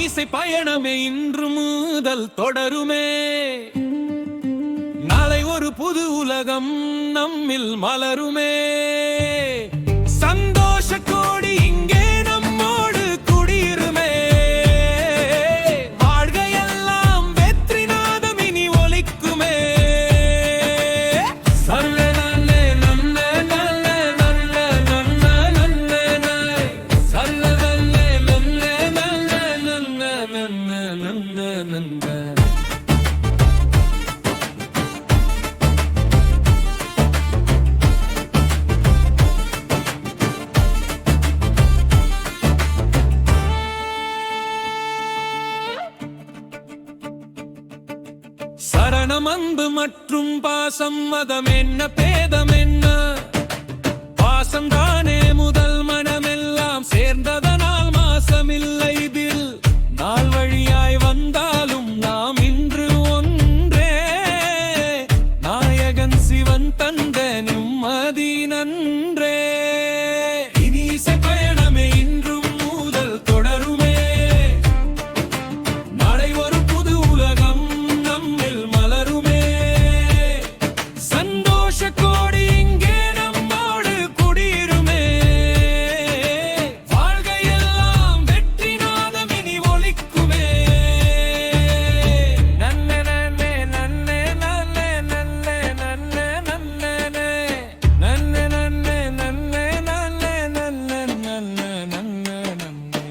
இசை பயணமே இன்று முதல் தொடருமே. நாளை ஒரு புது உலகம் நம்மில் மலருமே. சந்தோஷ கோடி இங்கே நம்மோடு குடியிருமே. வாழ்கையெல்லாம் வெற்றி நாதம் இனி ஒலிக்குமே. சரணம் அன்பு மற்றும் பாசம் மதம் என்ன பேதம் என்ன? பாசம் தானே முதல் மனமெல்லாம் சேர்ந்ததனால் மாசமில்லை இதில். நாள் வழியாய் வந்தாலும் நாம் இன்று ஒன்றே. நாயகன் சிவன் தந்த நிம்மதி நன்றே. இனி இசை பயணமே இன்றும் முதல் தொடருமே. நாளை ஒரு புது உலகம் நம்மில் மலருமே. சந்தோஷ கோடி இங்கே நம்மோடு குடியிருமே. வாழ்கையெல்லாம் வெற்றி நாதம் இனி ஒலிக்குமே. நன்னே நன்னே நன்னே நன்னே நன்னே நன்னே நன்னே நன்னே நன்னே நன்னே நன்னே நன்னே நன்னே நன்னே நன்னே.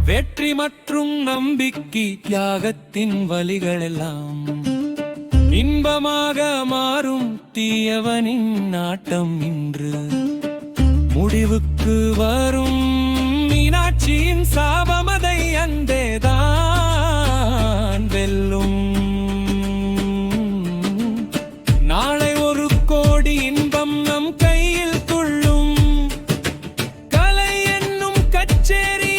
வெற்றி மற்றும் நம்பிக்கை தியாகத்தின் வழிகளெல்லாம் இன்பமாக மாறும். தீயவனின் நாட்டம் இன்று முடிவுக்கு வரும். மீனாட்சியின் சாபமதை அந்தேதான் வெல்லும். நாளை ஒரு கோடி இன்பம் நம் கையில் துள்ளும். கலை என்னும் கச்சேரி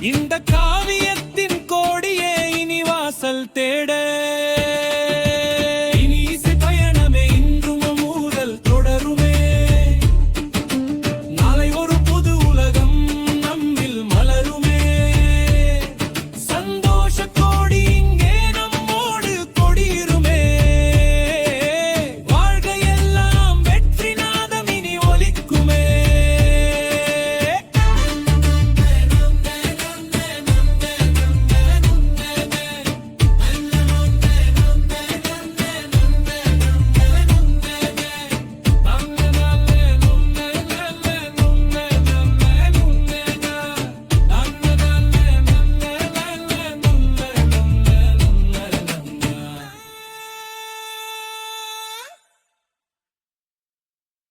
இந்த காவியத்தின் கோடியே இனி வாசல் தேட.